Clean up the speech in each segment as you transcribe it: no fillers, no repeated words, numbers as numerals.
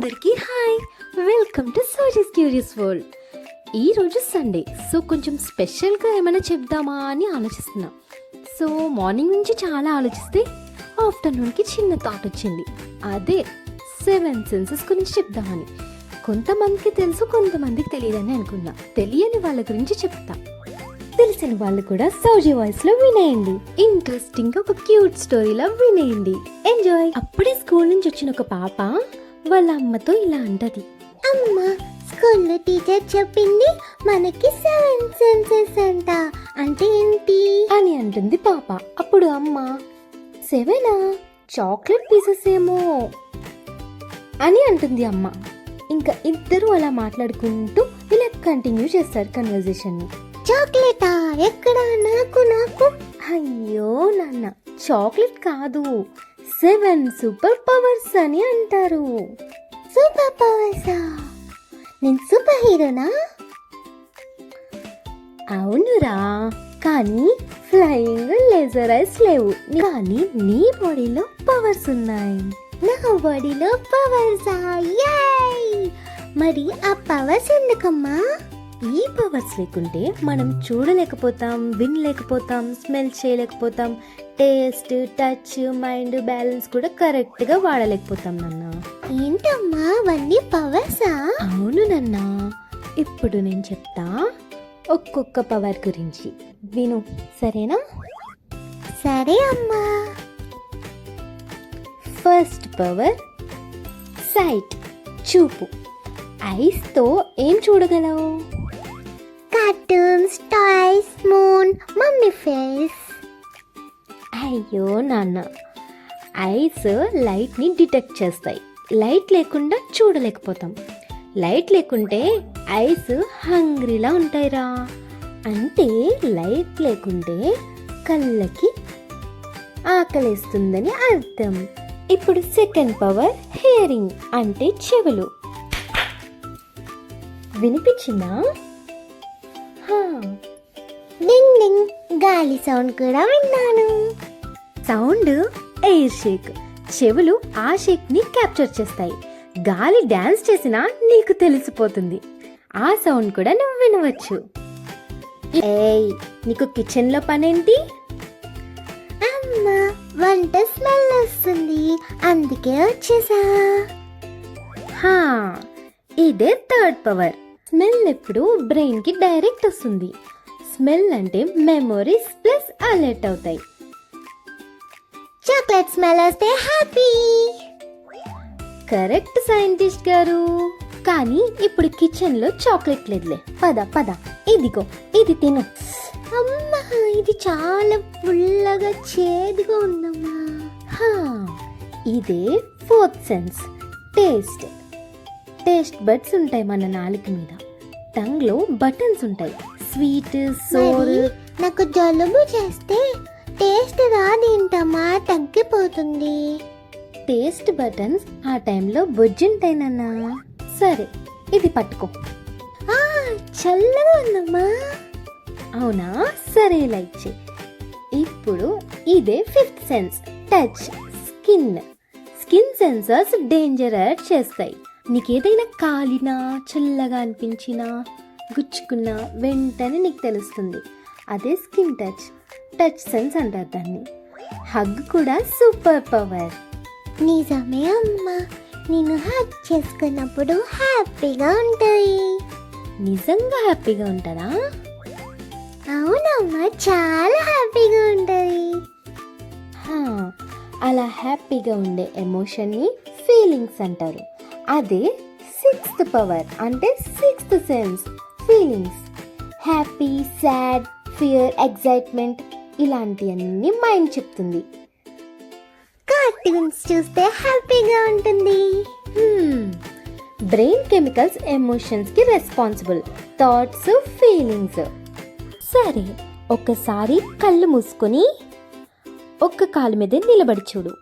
అందరికీ hi, welcome to సోజీస్ curious world. ఈరోజు సండే, సో కొంచెం స్పెషల్గా ఏమైనా చెప్దామా అని ఆలోచిస్తున్నా. సో మార్నింగ్ నుంచి చాలా ఆలోచిస్తే ఆఫ్టర్నూన్కి చిన్న థాట్ వచ్చింది. అదే 7 సెన్సెస్ గురించి చెప్దామని. కొంతమందికి తెలుసు, కొంతమందికి తెలియదని అనుకున్నా. తెలియని వాళ్ళ గురించి చెప్తా, తెలిసిన వాళ్ళు కూడా సౌజీ వాయిస్ లో వినేయండి. ఇంట్రెస్టింగ్ గా ఒక క్యూట్ స్టోరీలా వినేయండి. ఎంజాయ్. అప్పుడే స్కూల్ నుంచి వచ్చిన ఒక పాప వాళ్ళ అమ్మతో ఇలా అంటది, అమ్మ, స్కూల్లో టీచర్ చెప్పింది మనకి 7 సెన్సెస్ అంట, అంటే ఏంటి అని అంటుంది పాప. అప్పుడు అమ్మ, 7 చాక్లెట్ పీసెస్ ఏమో అని అంటుంది అమ్మ. ఇంకా ఇద్దరు అలా మాట్లాడుకుంటూ ఇలా కంటిన్యూ చేస్తారు కన్వర్జేషన్ ని. చాక్లెటా? ఎక్కడ? నాకు నాకు అయ్యో నాన్న, చాక్లెట్ కాదు, 7 సూపర్ పవర్స్ అని అంటారు. సూపర్ పవర్సా? నేను సూపర్ హీరోనా? అవునురా, కానీ ఫ్లయింగ్, లేజర్ ఐస్ లేవు. కానీ నీ బాడీలో పవర్స్ ఉన్నాయి. నా బాడీలో పవర్సా? యై! మరి ఆ పవర్స్ ఎందుకమ్మా? ఈ పవర్స్ లేకుంటే మనం చూడలేకపోతాం, వినలేకపోతాం, స్మెల్ చేయలేకపోతాం, టేస్ట్, టచ్, మైండ్, బ్యాలెన్స్ కూడా కరెక్ట్ గా వాడలేకపోతాం నాన్న. ఏంటమ్మా అవన్నీ పవర్సా? అవును నాన్న. ఇప్పుడు నేను చెప్తా ఒక్కొక్క పవర్ గురించి, విను, సరేనా? సరే అమ్మా. ఫస్ట్ పవర్ సైట్, చూపు. ఐస్ తో ఏం చూడగలవు? Cartoons, toys, moon, mummy face. అయ్యో నాన్న, ఐస్ లైట్ ని డిటెక్ట్ చేస్తాయి. లైట్ లేకుండా చూడలేకపోతాం. లైట్ లేకుంటే ఐస్ హంగ్రీలా ఉంటాయిరా. అంటే లైట్ లేకుంటే కళ్ళకి ఆకలేస్తుందని అర్థం. ఇప్పుడు సెకండ్ పవర్ హియరింగ్, అంటే చెవులు. వినిపించిందా? డింగ్ డింగ్, గాలి సౌండ్ కూడా విన్నాను. Sound air shake. చెవులు ఆ షేక్ ని క్యాప్చర్ చేస్తాయి. గాలి డాన్స్ చేసినా నీకు తెలిసిపోతుంది. ఆ సౌండ్ కూడా నువ్వు వినవచ్చు. ఏయ్, నీకు కిచెన్ లో పనేంటి? అమ్మా, వంట స్మెల్ వస్తుంది, అందుకే వచ్చేసా. హా, ఇదే థర్డ్ పవర్. స్మెల్ ఎప్పుడు బ్రెయిన్ కి డైరెక్ట్ వస్తుంది. స్మెల్ అంటే మెమొరీస్ ప్లస్ అలర్ట్ అవుతాయి. చాక్లెట్ స్మెల్ వస్తే హ్యాపీ. కరెక్ట్ సైంటిస్ట్ గారు. కానీ ఇప్పుడు కిచెన్ లో చాక్లెట్ లేదులే. పద పద, ఇదిగో, ఇది తిను. అమ్మా, ఇది చాలా పుల్లగా చేదుగా ఉందమ్మా. హా, ఇదే fourth sense, taste. Taste buds ఉంటాయి మన నాలుక మీద. టంగ్ లో బటన్స్ ఉంటాయి, స్వీట్, సోర్. మరి నాకు జలుబు చేస్తే టేస్ట్ రాదేంటమ్మా, తగ్గిపోతుంది. టేస్ట్ బటన్స్ ఆ టైంలో బొజ్జుంటాయినన్నా. సరే, ఇది పట్టుకో. ఆ, చల్లగా ఉందమ్మా. అవునా? సరే, లైక్ చేయి. ఇప్పుడు ఇదే fifth sense, touch, skin. Skin sensors danger alert చేస్తాయి. నీకేదైనా కాలినా, చల్లగా అనిపించినా, గుచ్చుకున్నా వెంటనే నీకు తెలుస్తుంది. అదే స్కిన్ టచ్, టచ్ సెన్స్ అంటారు దాన్ని. హగ్ కూడా సూపర్ పవర్. నిజమే అమ్మా, నేను హగ్ చేసుకున్నప్పుడు హ్యాపీగా ఉంటాయి. నిజంగా హ్యాపీగా ఉంటుందా? అవునమ్మా, చాలా హ్యాపీగా ఉంటుంది. హా, అలా హ్యాపీగా ఉండే ఎమోషన్ని ఫీలింగ్స్ అంటారు. అదే సిక్స్త్ పవర్, అంటే sixth sense, feelings. Happy, sad, fear, excitement, ఇలాంటివన్నీ మైండ్ చెప్తుంది. కార్టూన్స్ చూస్తే హ్యాపీగా ఉంటుంది. బ్రెయిన్ కెమికల్స్ ఎమోషన్స్ కి రెస్పాన్సిబుల్, థాట్స్, ఫీలింగ్స్. సరే, ఒక్కసారి కళ్ళు మూసుకొని ఒక్క కాలు మీద నిలబడి చూడు.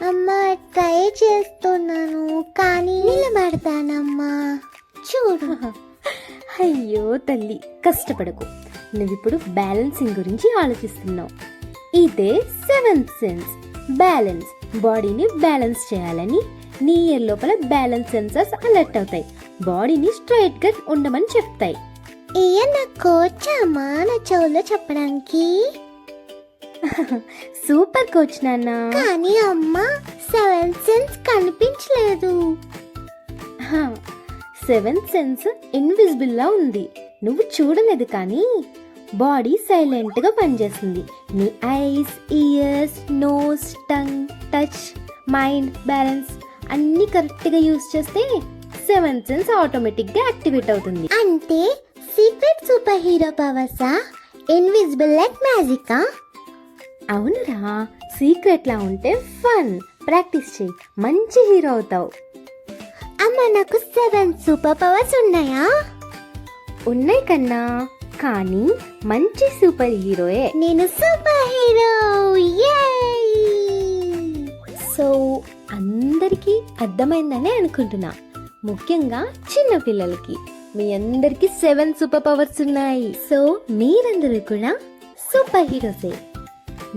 అమ్మా, ట్రై చేస్తున్నాను, కానీ నిలబడతానమ్మా. చూడు. అయ్యో తల్లి, కష్టపడకు. నువ్విప్పుడు బ్యాలెన్సింగ్ గురించి ఆలోచిస్తున్నావు. ఇదే 7th సెన్స్, బ్యాలెన్స్. బాడీని బ్యాలెన్స్ చేయాలని నీ ఇయర్ లోపల బ్యాలెన్స్ సెన్సర్స్ అలర్ట్ అవుతాయి, బాడీని స్ట్రైట్ గా ఉండమని చెప్తాయి. నాకు వచ్చామా నా చెవులో చెప్పడానికి? సూపర్ కోచ్ నాన్న. కానీ అమ్మా 7 సెన్స్ కనిపించలేదు. 7th సెన్స్ ఇన్విజిబుల్ లా ఉంది, నువ్వు చూడలేదు. కానీ బాడీ సైలెంట్ గా పనిచేస్తుంది. నీ eyes, ears, nose, tongue, touch, mind, balance అన్ని కరెక్ట్ గా యూజ్ చేస్తే 7th సెన్స్ ఆటోమేటిక్ గా యాక్టివేట్ అవుతుంది. అంటే సీక్రెట్ సూపర్ హీరో పవర్సా? ఇన్విజిబుల్ లైక్ మ్యాజికా? అవునురా, సీక్రెట్ లా ఉంటే ఫన్. ప్రాక్టీస్ చేయి, మంచి హీరో అవుతావు. అమ్మ నాకు 7 సూపర్ పవర్స్ ఉన్నాయా? ఉన్నాయి కన్నా, కానీ మంచి సూపర్ హీరోయే. నేను సూపర్ హీరో. సో అందరికీ అర్థమైందనే అనుకుంటున్నా, ముఖ్యంగా చిన్న పిల్లలకి. మీ అందరికీ 7 సూపర్ పవర్స్ ఉన్నాయి. సో మీరందరూ కూడా సూపర్ హీరోసే.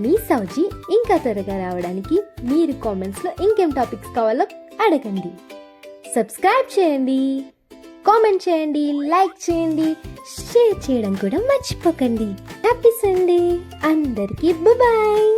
మీ సౌజీ ఇంకా త్వరగా రావడానికి మీరు కామెంట్స్లో ఇంకేం టాపిక్స్ కావాలో అడగండి. సబ్స్క్రైబ్ చేయండి, కామెంట్ చేయండి, లైక్ చేయండి, షేర్ చేయడం కూడా మర్చిపోకండి. హ్యాపీ సండే అందరికీ. బాయ్.